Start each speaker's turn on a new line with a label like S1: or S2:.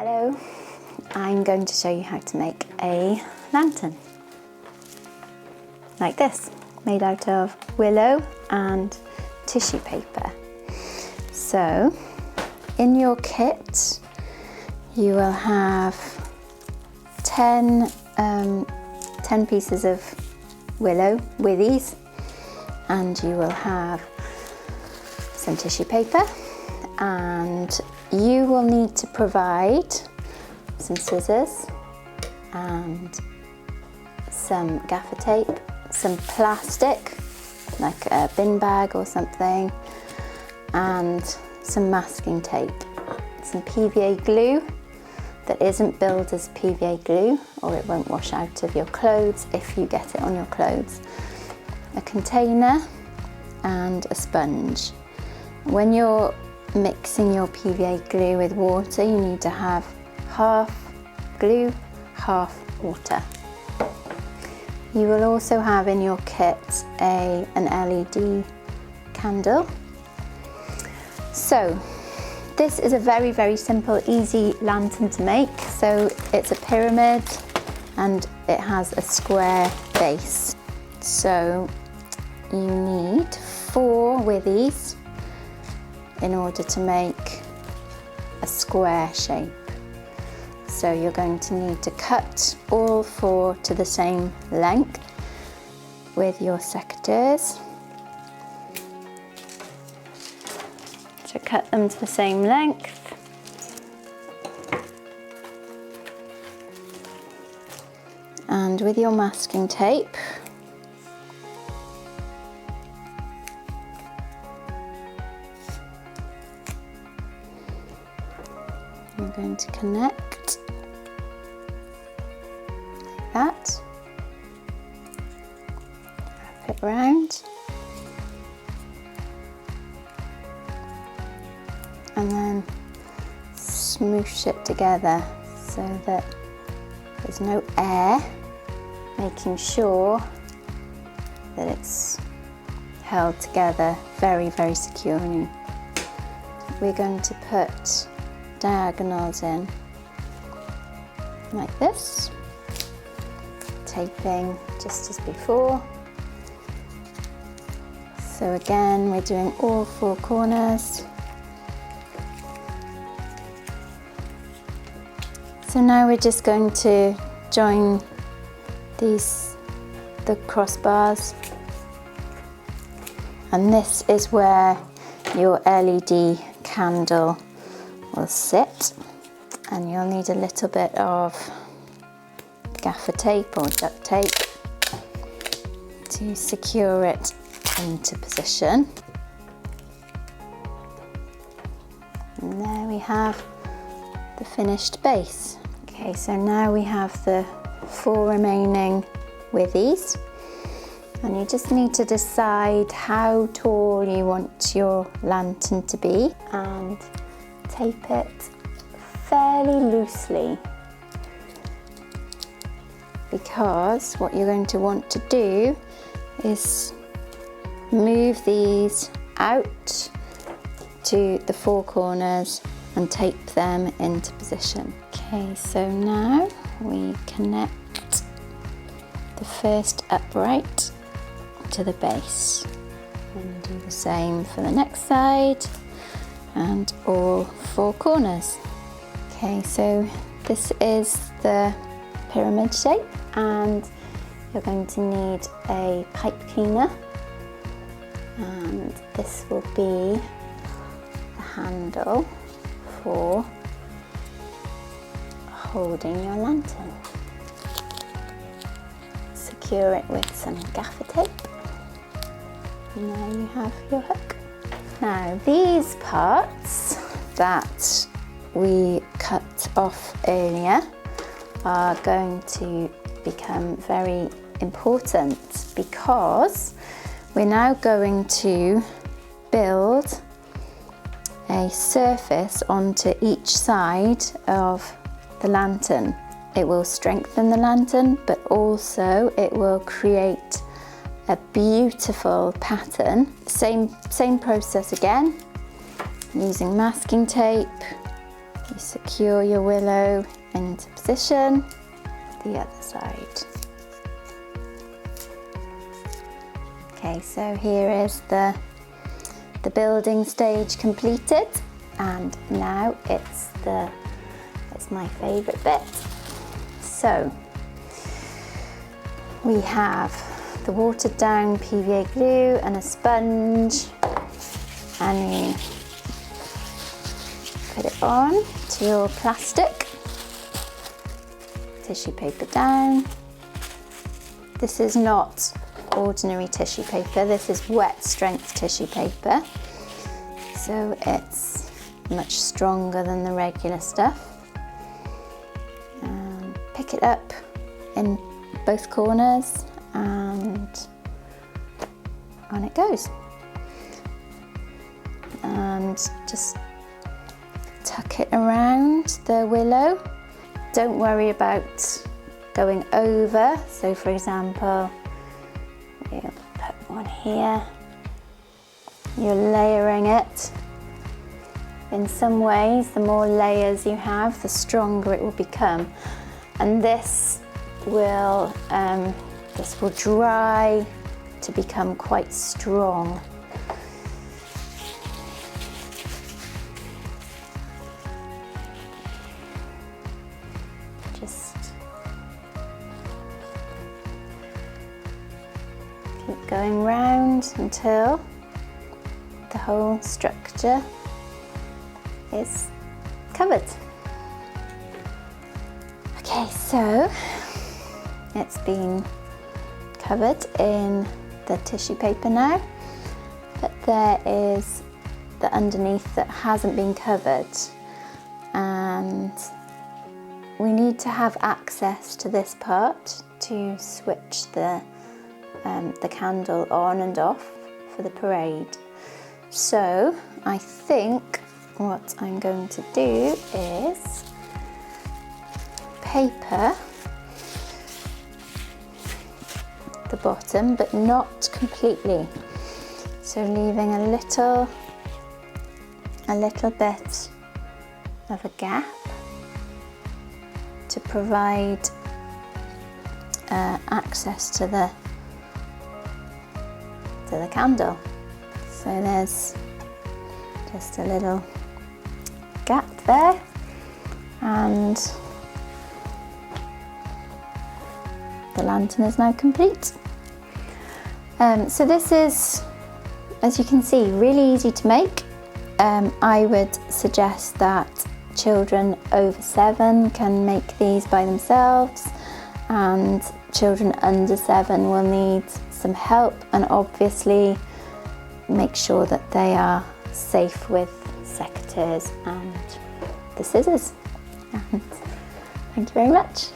S1: Hello, I'm going to show you how to make a lantern like this, made out of willow and tissue paper. So in your kit you will have 10 pieces of willow withies, and you will have some tissue paper, and you will need to provide some scissors and some gaffer tape, some plastic like a bin bag or something, and some masking tape, some PVA glue that isn't billed as PVA glue, or it won't wash out of your clothes if you get it on your clothes, a container and a sponge. When you're mixing your PVA glue with water, you need to have half glue, half water. You will also have in your kit an LED candle. So this is a very, very simple, easy lantern to make. So it's a pyramid and it has a square base. So you need 4 withies in order to make a square shape. So you're going to need to cut all 4 to the same length with your secateurs. So cut them to the same length. And with your masking tape, you're going to connect like that, wrap it round, and then smoosh it together so that there's no air, making sure that it's held together very, very securely. We're going to put diagonals in like this, taping just as before. So again, we're doing all 4 corners. So now we're just going to join the crossbars, and this is where your LED candle will sit, and you'll need a little bit of gaffer tape or duct tape to secure it into position. And there we have the finished base. Okay, so now we have the 4 remaining withies, and you just need to decide how tall you want your lantern to be and tape it fairly loosely, because what you're going to want to do is move these out to the 4 corners and tape them into position. Okay, so now we connect the first upright to the base, and do the same for the next side and all 4 corners. Okay, so this is the pyramid shape, and you're going to need a pipe cleaner, and this will be the handle for holding your lantern. Secure it with some gaffer tape, and there you have your hook. Now these parts that we cut off earlier are going to become very important, because we're now going to build a surface onto each side of the lantern. It will strengthen the lantern, but also it will create a beautiful pattern. Same process again, using masking tape, You secure your willow into position, the other side. Okay, so here is the building stage completed, and now it's my favourite bit. So we have the watered down PVA glue and a sponge, and you put it on to your plastic, tissue paper down. This is not ordinary tissue paper, this is wet strength tissue paper, so it's much stronger than the regular stuff. Pick it up in both corners and on it goes. And just tuck it around the willow. Don't worry about going over. So for example, we'll put one here. You're layering it. In some ways, the more layers you have, the stronger it will become. And this will dry to become quite strong. Just keep going round until the whole structure is covered. Okay, so it's been covered in the tissue paper now, but there is the underneath that hasn't been covered, and we need to have access to this part to switch the candle on and off for the parade. So I think what I'm going to do is paper the bottom, but not completely. So leaving a little bit of a gap to provide access to the candle. So there's just a little gap there, and the lantern is now complete. So this is, as you can see, really easy to make. I would suggest that children over 7 can make these by themselves, and children under 7 will need some help, and obviously make sure that they are safe with secateurs and the scissors. And thank you very much.